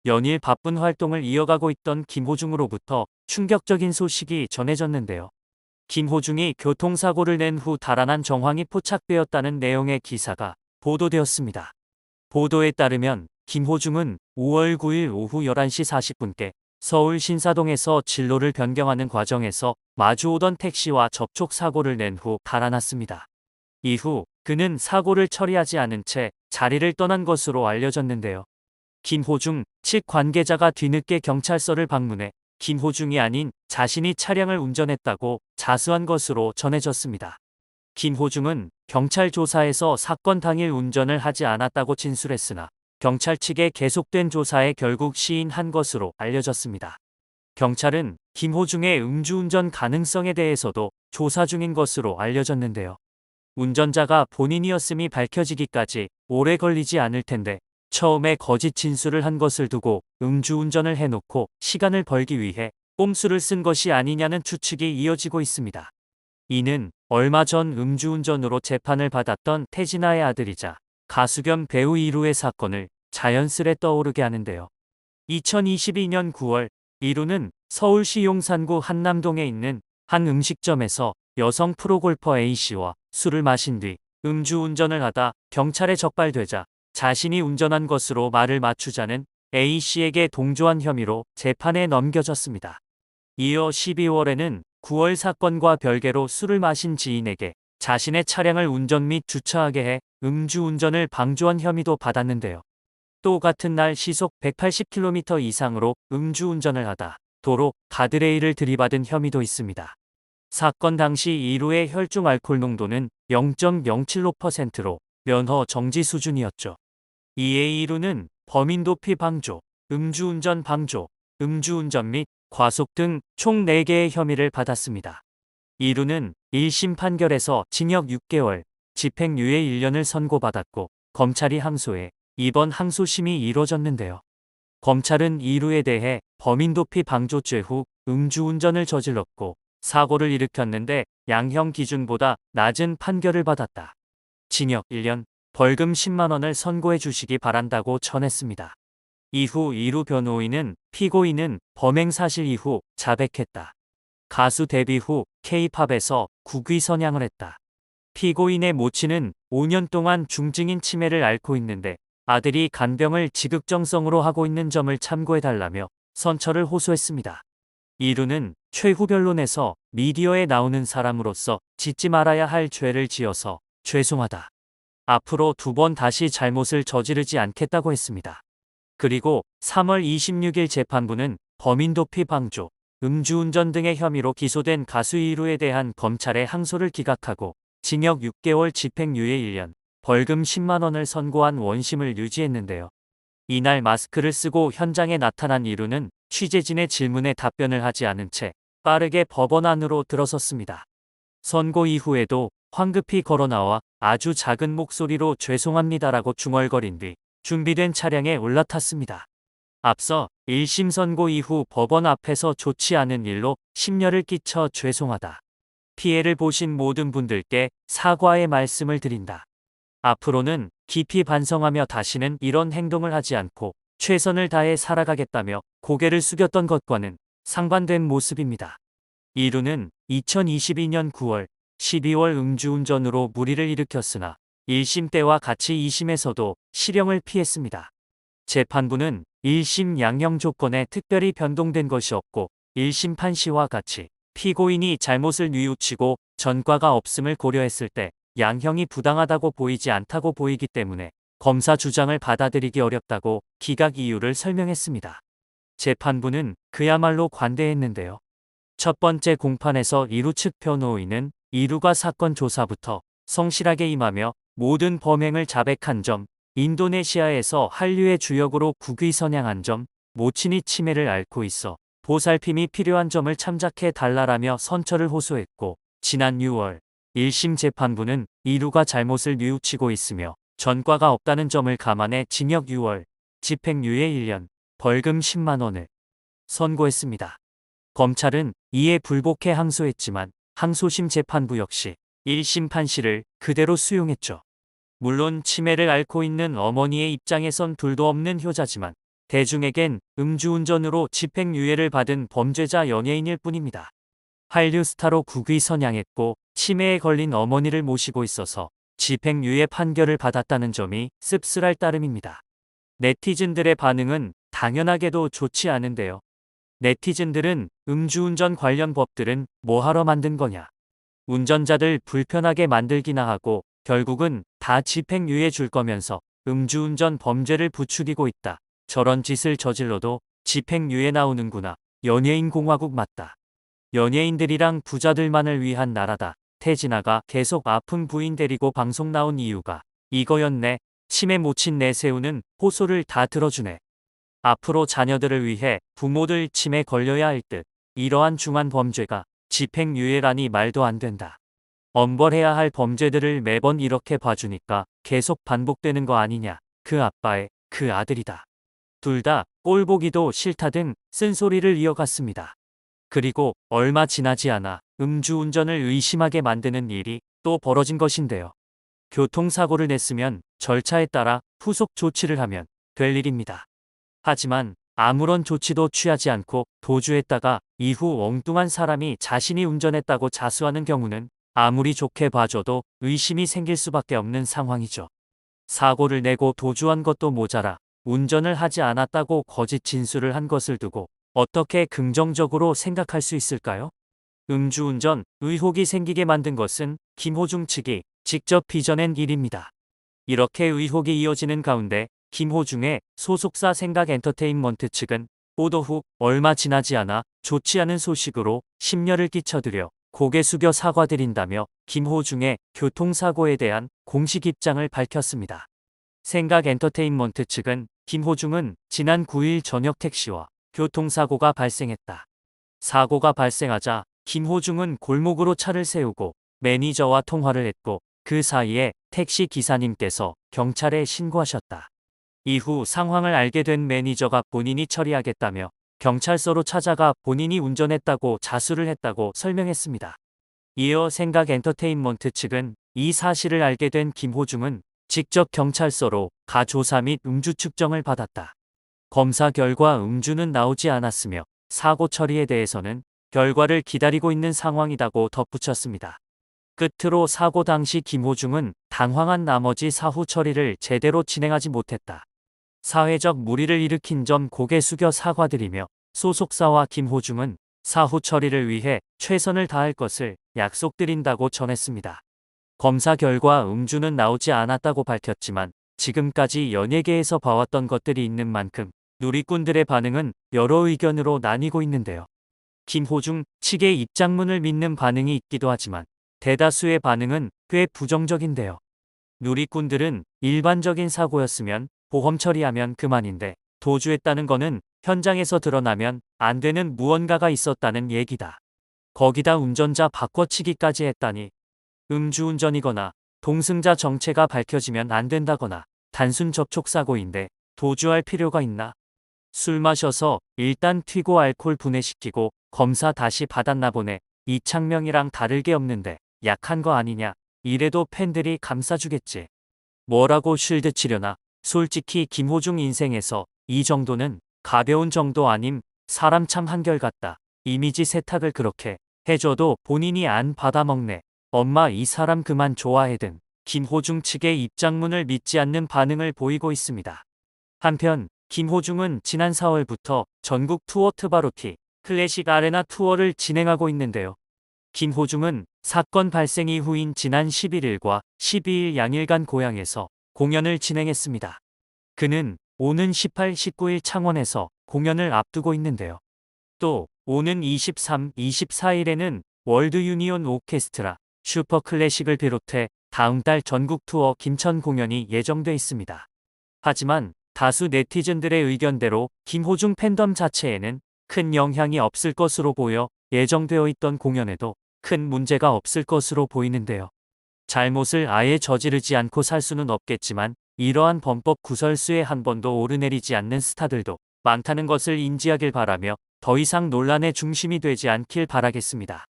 연일 바쁜 활동을 이어가고 있던 김호중으로부터 충격적인 소식이 전해졌는데요. 김호중이 교통사고를 낸 후 달아난 정황이 포착되었다는 내용의 기사가 보도되었습니다. 보도에 따르면 김호중은 5월 9일 오후 11시 40분께 서울 신사동에서 진로를 변경하는 과정에서 마주오던 택시와 접촉사고를 낸 후 달아났습니다. 이후 그는 사고를 처리하지 않은 채 자리를 떠난 것으로 알려졌는데요. 김호중 측 관계자가 뒤늦게 경찰서를 방문해 김호중이 아닌 자신이 차량을 운전했다고 자수한 것으로 전해졌습니다. 김호중은 경찰 조사에서 사건 당일 운전을 하지 않았다고 진술했으나 경찰 측의 계속된 조사에 결국 시인한 것으로 알려졌습니다. 경찰은 김호중의 음주운전 가능성에 대해서도 조사 중인 것으로 알려졌는데요. 운전자가 본인이었음이 밝혀지기까지 오래 걸리지 않을 텐데 처음에 거짓 진술을 한 것을 두고 음주운전을 해놓고 시간을 벌기 위해 꼼수를 쓴 것이 아니냐는 추측이 이어지고 있습니다. 이는 얼마 전 음주운전으로 재판을 받았던 태진아의 아들이자 가수 겸 배우 이루의 사건을 자연스레 떠오르게 하는데요. 2022년 9월 이루는 서울시 용산구 한남동에 있는 한 음식점에서 여성 프로골퍼 A씨와 술을 마신 뒤 음주운전을 하다 경찰에 적발되자 자신이 운전한 것으로 말을 맞추자는 A씨에게 동조한 혐의로 재판에 넘겨졌습니다. 이어 12월에는 9월 사건과 별개로 술을 마신 지인에게 자신의 차량을 운전 및 주차하게 해 음주운전을 방조한 혐의도 받았는데요. 또 같은 날 시속 180km 이상으로 음주운전을 하다 도로 가드레일을 들이받은 혐의도 있습니다. 사건 당시 이루의 혈중 알코올 농도는 0.075%로 면허 정지 수준이었죠. 이에 이루는 범인 도피 방조, 음주운전 방조, 음주운전 및 과속 등 총 4개의 혐의를 받았습니다. 이루는 1심 판결에서 징역 6개월, 집행유예 1년을 선고받았고 검찰이 항소해 이번 항소심이 이뤄졌는데요. 검찰은 이루에 대해 범인 도피 방조죄 후 음주운전을 저질렀고 사고를 일으켰는데 양형 기준보다 낮은 판결을 받았다. 징역 1년, 벌금 10만 원을 선고해 주시기 바란다고 전했습니다. 이후 이루 변호인은 피고인은 범행 사실 이후 자백했다. 가수 데뷔 후 K-팝에서 국위 선양을 했다. 피고인의 모친은 5년 동안 중증인 치매를 앓고 있는데 아들이 간병을 지극정성으로 하고 있는 점을 참고해달라며 선처를 호소했습니다. 이루는 최후 변론에서 미디어에 나오는 사람으로서 짓지 말아야 할 죄를 지어서 죄송하다. 앞으로 2번 다시 잘못을 저지르지 않겠다고 했습니다. 그리고 3월 26일 재판부는 범인 도피 방조, 음주운전 등의 혐의로 기소된 가수 이루에 대한 검찰의 항소를 기각하고 징역 6개월 집행유예 1년, 벌금 10만 원을 선고한 원심을 유지했는데요. 이날 마스크를 쓰고 현장에 나타난 이루는 취재진의 질문에 답변을 하지 않은 채 빠르게 법원 안으로 들어섰습니다. 선고 이후에도 황급히 걸어나와 아주 작은 목소리로 죄송합니다라고 중얼거린 뒤 준비된 차량에 올라탔습니다. 앞서 1심 선고 이후 법원 앞에서 좋지 않은 일로 심려를 끼쳐 죄송하다. 피해를 보신 모든 분들께 사과의 말씀을 드린다. 앞으로는 깊이 반성하며 다시는 이런 행동을 하지 않고 최선을 다해 살아가겠다며 고개를 숙였던 것과는 상반된 모습입니다. 이루는 2022년 9월, 12월 음주운전으로 물의를 일으켰으나 1심 때와 같이 2심에서도 실형을 피했습니다. 재판부는 1심 양형 조건에 특별히 변동된 것이 없고 1심 판시와 같이 피고인이 잘못을 뉘우치고 전과가 없음을 고려했을 때 양형이 부당하다고 보이지 않다고 보이기 때문에 검사 주장을 받아들이기 어렵다고 기각 이유를 설명했습니다. 재판부는 그야말로 관대했는데요. 첫 번째 공판에서 이루 측 변호인은 이루가 사건 조사부터 성실하게 임하며 모든 범행을 자백한 점, 인도네시아에서 한류의 주역으로 국위 선양한 점, 모친이 치매를 앓고 있어 보살핌이 필요한 점을 참작해 달라라며 선처를 호소했고 지난 6월 1심 재판부는 이루가 잘못을 뉘우치고 있으며 전과가 없다는 점을 감안해 징역 6월, 집행유예 1년, 벌금 10만 원을 선고했습니다. 검찰은 이에 불복해 항소했지만 항소심 재판부 역시 1심 판시를 그대로 수용했죠. 물론 치매를 앓고 있는 어머니의 입장에선 둘도 없는 효자지만 대중에겐 음주운전으로 집행유예를 받은 범죄자 연예인일 뿐입니다. 한류 스타로 국위 선양했고 치매에 걸린 어머니를 모시고 있어서 집행유예 판결을 받았다는 점이 씁쓸할 따름입니다. 네티즌들의 반응은 당연하게도 좋지 않은데요. 네티즌들은 음주운전 관련 법들은 뭐하러 만든 거냐. 운전자들 불편하게 만들기나 하고 결국은 다 집행유예 줄 거면서 음주운전 범죄를 부추기고 있다. 저런 짓을 저질러도 집행유예 나오는구나. 연예인 공화국 맞다. 연예인들이랑 부자들만을 위한 나라다. 태진아가 계속 아픈 부인 데리고 방송 나온 이유가 이거였네. 치매 모친 내세우는 호소를 다 들어주네. 앞으로 자녀들을 위해 부모들 치매 걸려야 할 듯. 이러한 중한 범죄가 집행유예라니 말도 안 된다. 엄벌해야 할 범죄들을 매번 이렇게 봐주니까 계속 반복되는 거 아니냐. 그 아빠의 그 아들이다. 둘 다 꼴보기도 싫다 등 쓴소리를 이어갔습니다. 그리고 얼마 지나지 않아 음주운전을 의심하게 만드는 일이 또 벌어진 것인데요. 교통사고를 냈으면 절차에 따라 후속 조치를 하면 될 일입니다. 하지만 아무런 조치도 취하지 않고 도주했다가 이후 엉뚱한 사람이 자신이 운전했다고 자수하는 경우는 아무리 좋게 봐줘도 의심이 생길 수밖에 없는 상황이죠. 사고를 내고 도주한 것도 모자라 운전을 하지 않았다고 거짓 진술을 한 것을 두고 어떻게 긍정적으로 생각할 수 있을까요? 음주운전 의혹이 생기게 만든 것은 김호중 측이 직접 빚어낸 일입니다. 이렇게 의혹이 이어지는 가운데 김호중의 소속사 생각엔터테인먼트 측은 보도 후 얼마 지나지 않아 좋지 않은 소식으로 심려를 끼쳐드려 고개 숙여 사과드린다며 김호중의 교통사고에 대한 공식 입장을 밝혔습니다. 생각엔터테인먼트 측은 김호중은 지난 9일 저녁 택시와 교통사고가 발생했다. 사고가 발생하자 김호중은 골목으로 차를 세우고 매니저와 통화를 했고 그 사이에 택시 기사님께서 경찰에 신고하셨다. 이후 상황을 알게 된 매니저가 본인이 처리하겠다며 경찰서로 찾아가 본인이 운전했다고 자수를 했다고 설명했습니다. 이어 생각엔터테인먼트 측은 이 사실을 알게 된 김호중은 직접 경찰서로 가 조사 및 음주 측정을 받았다. 검사 결과 음주는 나오지 않았으며 사고 처리에 대해서는 결과를 기다리고 있는 상황이라고 덧붙였습니다. 끝으로 사고 당시 김호중은 당황한 나머지 사후 처리를 제대로 진행하지 못했다. 사회적 물의를 일으킨 점 고개 숙여 사과드리며 소속사와 김호중은 사후 처리를 위해 최선을 다할 것을 약속드린다고 전했습니다. 검사 결과 음주는 나오지 않았다고 밝혔지만 지금까지 연예계에서 봐왔던 것들이 있는 만큼 누리꾼들의 반응은 여러 의견으로 나뉘고 있는데요. 김호중 측의 입장문을 믿는 반응이 있기도 하지만 대다수의 반응은 꽤 부정적인데요. 누리꾼들은 일반적인 사고였으면 보험 처리하면 그만인데 도주했다는 거는 현장에서 드러나면 안 되는 무언가가 있었다는 얘기다. 거기다 운전자 바꿔치기까지 했다니 음주운전이거나 동승자 정체가 밝혀지면 안 된다거나 단순 접촉사고인데 도주할 필요가 있나? 술 마셔서 일단 튀고 알코올 분해시키고 검사 다시 받았나 보네. 이창명이랑 다를 게 없는데 약한 거 아니냐. 이래도 팬들이 감싸주겠지. 뭐라고 쉴드 치려나. 솔직히 김호중 인생에서 이 정도는 가벼운 정도 아님. 사람 참 한결같다. 이미지 세탁을 그렇게 해줘도 본인이 안 받아먹네. 엄마 이 사람 그만 좋아해 등 김호중 측의 입장문을 믿지 않는 반응을 보이고 있습니다. 한편 김호중은 지난 4월부터 전국 투어 트바로티 클래식 아레나 투어를 진행하고 있는데요. 김호중은 사건 발생 이후인 지난 11일과 12일 양일간 고향에서 공연을 진행했습니다. 그는 오는 18, 19일 창원에서 공연을 앞두고 있는데요. 또 오는 23, 24일에는 월드 유니온 오케스트라 슈퍼 클래식을 비롯해 다음 달 전국 투어 김천 공연이 예정돼 있습니다. 하지만 다수 네티즌들의 의견대로 김호중 팬덤 자체에는 큰 영향이 없을 것으로 보여 예정되어 있던 공연에도 큰 문제가 없을 것으로 보이는데요. 잘못을 아예 저지르지 않고 살 수는 없겠지만 이러한 범법 구설수에 한 번도 오르내리지 않는 스타들도 많다는 것을 인지하길 바라며 더 이상 논란의 중심이 되지 않길 바라겠습니다.